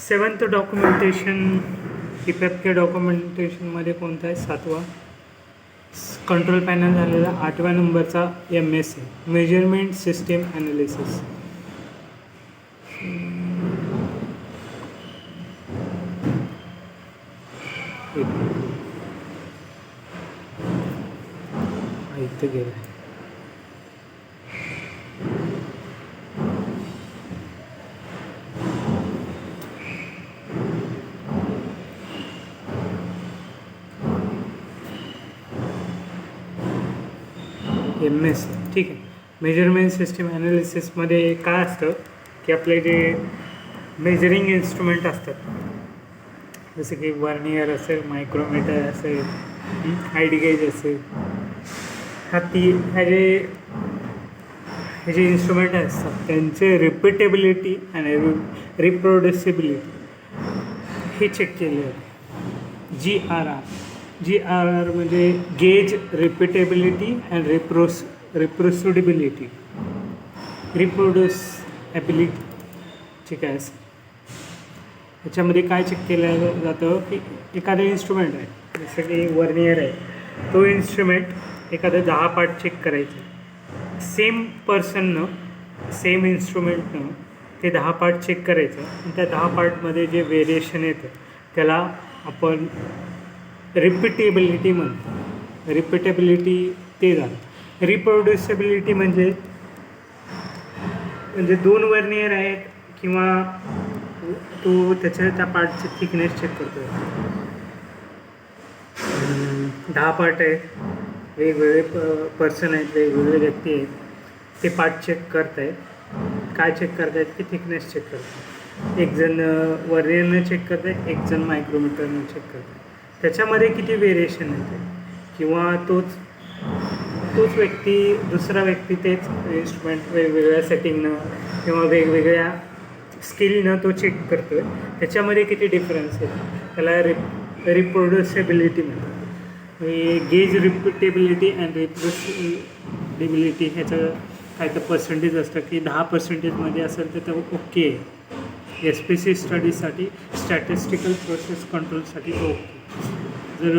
Seventh documentation effect डॉक्युमेंटेशनमध्ये कोणता आहे? 7वा control panel झालेला. 8व्या नंबरचा MS मेजरमेंट सिस्टीम ॲनालिसिस. इथे गेला. MS ठीक आहे. मेजरमेंट सिस्टीम ॲनालिसिसमध्ये काय असतं की आपले जे मेजरिंग इन्स्ट्रुमेंट असतात, जसे की वर्नियर असेल, मायक्रोमीटर असेल, आयडी गेज असेल, हे जे इन्स्ट्रुमेंट असतात त्यांचे रिपीटेबिलिटी आणि रिप्रोड्युसिबिलिटी हे चेक केले जाते. GRR म्हणजे गेज रिपीटेबिलिटी अँड रिप्रोड्युसिबिलिटी. ठीक आहे. याच्यामध्ये काय चेक केलं जातं की एखादं इन्स्ट्रुमेंट आहे, जसं की वर्नियर आहे, तो इन्स्ट्रुमेंट एखादं 10 पार्ट चेक करायचं. सेम पर्सननं सेम इन्स्ट्रुमेंटनं ते 10 पार्ट चेक करायचं आणि त्या 10 पार्टमध्ये जे व्हेरिएशन येतं त्याला आपण रिपीटेबिलिटी म्हणतो. रिपीटेबिलिटी ते झालं. रिप्रोड्युसिबिलिटी म्हणजे 2 वर्नियर आहेत किंवा तो त्या पार्टची थिकनेस चेक करतो. 10 पार्ट आहेत, वेगवेगळे पर्सन आहेत, वेगवेगळे व्यक्ती आहेत, ते पार्ट चेक करत आहेत. काय चेक करत आहेत की थिकनेस चेक करत आहेत. एक जण वर्नियरनं चेक करत आहे, एक जण मायक्रोमीटरनं चेक करत आहे. त्याच्यामध्ये किती व्हेरिएशन येते किंवा तोच व्यक्ती दुसरा व्यक्ती तेच इन्स्ट्रुमेंट वेगवेगळ्या सेटिंगनं किंवा वेगवेगळ्या स्किलनं तो चेक करतो आहे, त्याच्यामध्ये किती डिफरन्स आहे त्याला रिप्रोड्युसिबिलिटी म्हणतात. गेज रिपीटेबिलिटी अँड रिप्रोड्युसिबिलिटी ह्याचं काय तर पर्सेंटेज असतं की 10% असेल तर ते ओके आहे. SPC स्टडीजसाठी स्टॅटिस्टिकल प्रोसेस कंट्रोलसाठी तो ओके. जर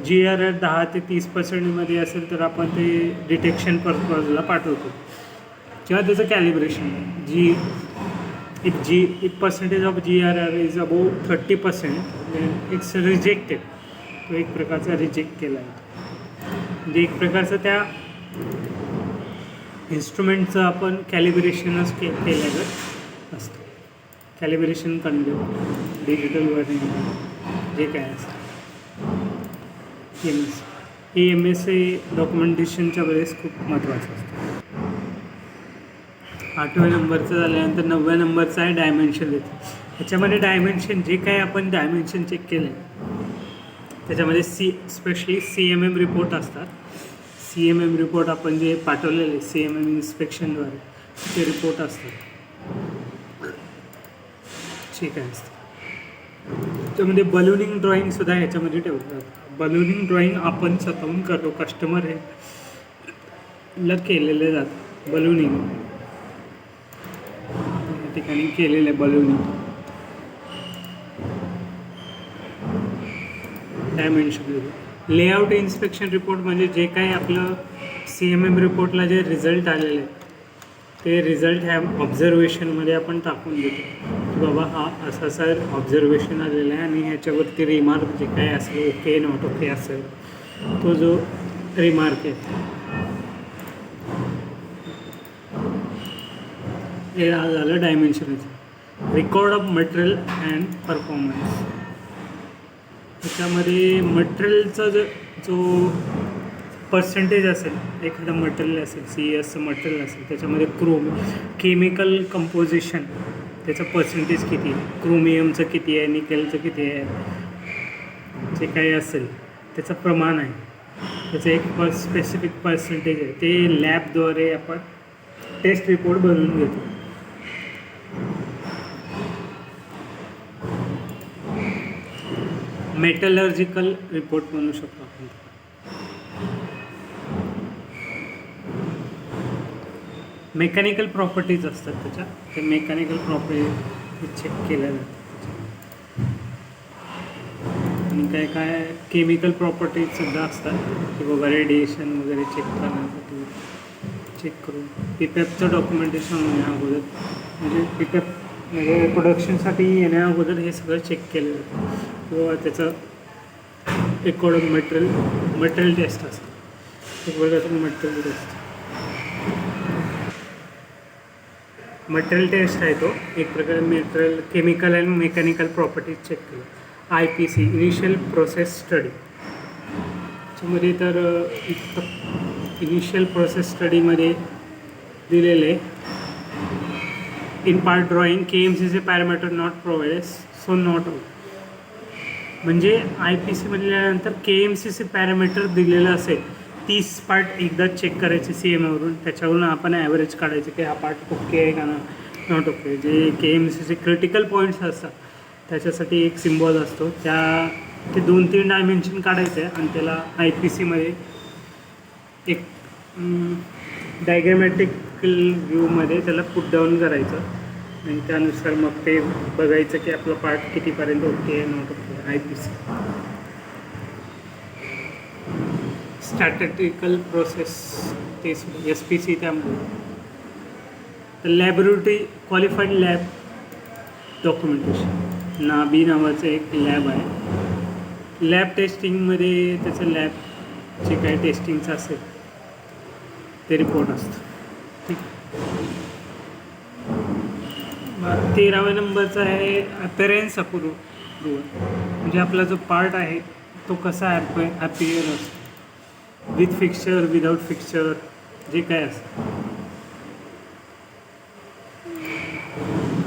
GRR 10 ते 30% असेल तर आपण ते डिटेक्शन पर्पजला पाठवतो किंवा त्याचं calibration. If percentage of GRR is above 30% it's rejected. तो एक प्रकारचा रिजेक्ट केला आहे. म्हणजे एक प्रकारचं त्या इन्स्ट्रुमेंटचं आपण कॅलिब्रेशनच केलेलं असतं. कॅलिब्रेशन कंट्रोल डिजिटल वर्निंग जे काय असतं MS हे डॉक्युमेंटेशनच्या वेळेस खूप महत्त्वाचं असतं. 8व्या नंबरचं झाल्यानंतर 9व्या नंबरचा आहे डायमेन्शन येतं. ह्याच्यामध्ये डायमेन्शन जे काय आपण डायमेन्शन चेक केले त्याच्यामध्ये स्पेशली CMM रिपोर्ट असतात. CMM रिपोर्ट आपण जे पाठवलेले CMM इन्स्पेक्शनद्वारे ते रिपोर्ट असतात. ठीक आहे. त्यामध्ये बलूनिंग ड्रॉईंगसुद्धा ह्याच्यामध्ये ठेवलं जातं. बलूनिंग ड्रॉईंग आपण स्वतःहून करतो, कस्टमर हे केलेलं जातं. बलूनिंग या ठिकाणी केलेलं आहे. Ballooning dimension. Layout inspection report म्हणजे जे काही आपलं CMM रिपोर्टला जे रिझल्ट आलेले आहेत ते रिझल्ट ह्या ऑब्झर्वेशनमध्ये आपण टाकून देतो की बाबा हा असा ऑब्झर्वेशन आलेला आहे आणि ह्याच्यावरती रिमार्क जे काय असेल ओके नॉट ओके असेल तो जो रिमार्क आहे हे झालं डायमेन्शनचं. Record of material and performance. त्याच्यामध्ये मटेरियलचा जो पर्सेंटेज असेल, एखादं मटेरियल असेल, CESचं मटेरियल असेल, त्याच्यामध्ये केमिकल कंपोजिशन त्याचं पर्सेंटेज किती आहे, क्रोमियमचं किती आहे, निकेलचं किती आहे, जे काही असेल त्याचं प्रमाण आहे, त्याचं एक स्पेसिफिक पर्सेंटेज आहे. ते लॅबद्वारे आपण टेस्ट रिपोर्ट बनवून घेतो. मेटलर्जिकल रिपोर्ट म्हणू शकतो आपण. मेकॅनिकल प्रॉपर्टीज असतात त्याच्या, ते मेकॅनिकल प्रॉपर्टी चेक केल्या जातात. आणि काय काय केमिकल प्रॉपर्टीजसुद्धा असतात की बाबा रेडिएशन वगैरे चेक करण्यासाठी चेक करून पीपॅपचं डॉक्युमेंटेशन होण्या अगोदर म्हणजे पीपॅप म्हणजे प्रोडक्शनसाठी येण्या अगोदर हे सगळं चेक केलं जातं किंवा त्याचं एकॉर्डिंग मटेरियल टेस्ट असतं एक प्रकारचं मटेरियल टेस्ट टेस्ट आहे तो एक प्रकारे material chemical and mechanical properties check केलं IPC इनिशियल प्रोसेस स्टडी त्याच्यामध्ये तर इनिशियल प्रोसेस स्टडीमध्ये दिलेले in part drawing KMCC parameter not provided so not म्हणजे IPC म्हणल्यानंतर KMCC पॅरामीटर दिलेलं असेल 30 पार्ट एकदा चेक करायचे CMAवरून त्याच्यावरून आपण ॲव्हरेज काढायचे की हा पार्ट ओके आहे का नॉट ओके जे KMCC क्रिटिकल पॉईंट्स असतात त्याच्यासाठी एक सिम्बॉल असतो ते 2-3 डायमेन्शन काढायचे आणि त्याला IPCमध्ये एक डायग्रॅमॅटिकल व्ह्यूमध्ये त्याला पुट डाऊन करायचं आणि त्यानुसार मग ते बघायचं की आपला पार्ट कितीपर्यंत ओके आहे not okay IPC statistical process ते SPC त्यामुळे laboratory qualified lab documentation Nabi नावाचं एक लॅब आहे लॅब टेस्टिंगमध्ये त्याचं लॅबचे काय टेस्टिंगचं असेल ते रिपोर्ट असतं ठीक 13व्या नंबरचा आहे अपीअरन्स अप्रूव्हल म्हणजे आपला जो पार्ट आहे तो कसा अपीअर असतो विथ फिक्चर विदाउट फिक्चर जे काय असतं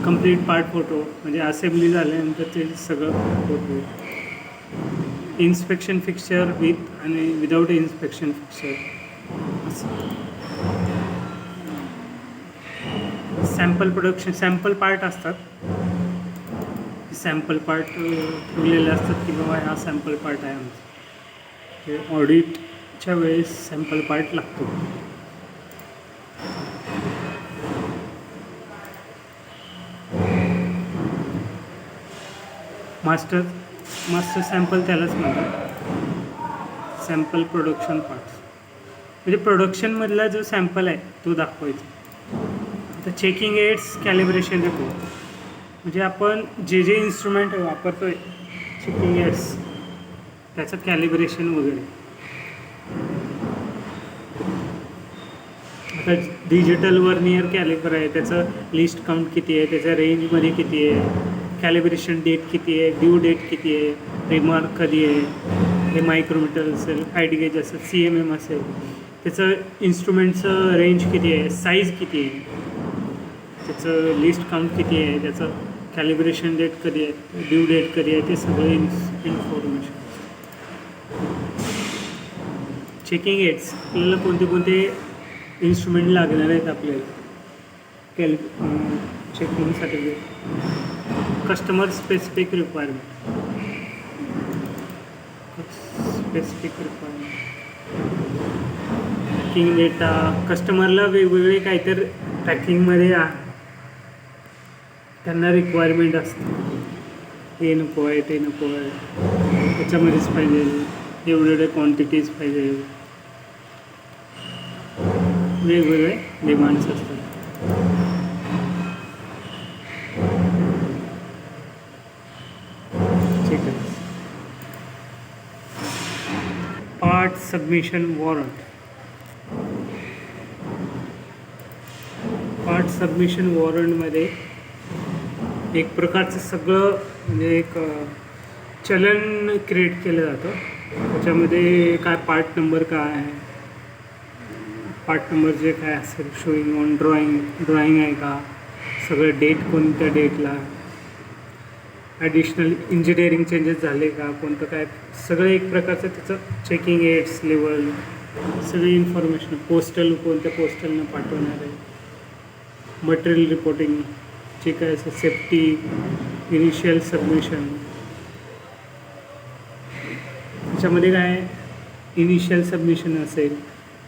कंप्लीट पार्ट फोटो म्हणजे असेंब्ली झाल्यानंतर ते सगळं फोटो इन्स्पेक्शन फिक्चर विथ आणि विदाउट इन्स्पेक्शन फिक्चर असं सॅम्पल प्रोडक्शन सॅम्पल पार्ट असतात सॅम्पल पार्ट ठेवलेले असतात की बाबा हा सॅम्पल पार्ट आहे आमचा ते ऑडिटच्या वेळेस सॅम्पल पार्ट लागतो मास्टर सॅम्पल त्यालाच म्हणतात सॅम्पल प्रोडक्शन पार्ट्स म्हणजे प्रोडक्शनमधला जो सॅम्पल आहे तो दाखवायचा आता चेकिंग एड्स कॅलिब्रेशन रिपोर्ट म्हणजे आपण जे इन्स्ट्रुमेंट वापरतो आहे चेकिंग एड्स त्याचं कॅलिब्रेशन वगैरे आता डिजिटल वर्नियर कॅलिबर आहे त्याचं लिस्ट काउंट किती आहे त्याच्या रेंजमध्ये किती आहे कॅलिब्रेशन डेट किती आहे ड्यू डेट किती आहे रिमार्क कधी आहे हे मायक्रोमीटर असेल हाईट गेज असेल CMM असेल त्याचं इन्स्ट्रुमेंटचं रेंज किती आहे साईज किती आहे त्याचं लिस्ट काउंट किती आहे त्याचं कॅलिब्रेशन डेट कधी आहे ड्यू डेट कधी आहे ते सगळे इन्फॉर्मेशन चेकिंग एड्स आपल्याला कोणते इन्स्ट्रुमेंट लागणार आहेत आपल्याला चेकिंगसाठी customer specific requirement tracking data कस्टमरला वेगवेगळे काहीतरी ट्रॅकिंगमध्ये त्यांना रिक्वायरमेंट असते हे नको आहे ते नको आहे त्याच्यामध्येच पाहिजे एवढे क्वांटिटीज पाहिजे वेगवेगळे डिमांड्स असतात part submission warrant part submission वॉरंटमध्ये एक प्रकारचं सगळं म्हणजे एक चलन क्रिएट केलं जातं त्याच्यामध्ये काय पार्ट नंबर काय आहे पार्ट नंबर जे काय असेल शोईंग ऑन ड्रॉइंग आहे का सगळं डेट कोणत्या डेटला ॲडिशनल इंजिनिअरिंग चेंजेस झाले का कोणतं काय सगळं एक प्रकारचं त्याचं चेकिंग एड्स लेवल सगळी इन्फॉर्मेशन पोस्टल कोणत्या पोस्टलनं पाठवणार आहे मटेरियल रिपोर्टिंग जे काय असेल सेफ्टी इनिशियल सबमिशन त्याच्यामध्ये काय इनिशियल सबमिशन असेल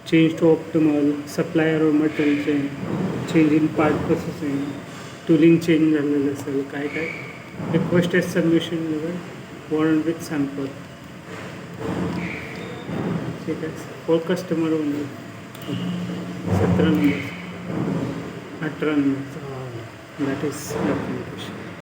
चेंज टू ऑप्टिमल सप्लायर और material change in part processing tooling change झालेलं असेल काय requested submission warrant with sample. ठीक आहे. For customer only 17 number 18 number. That is documentation.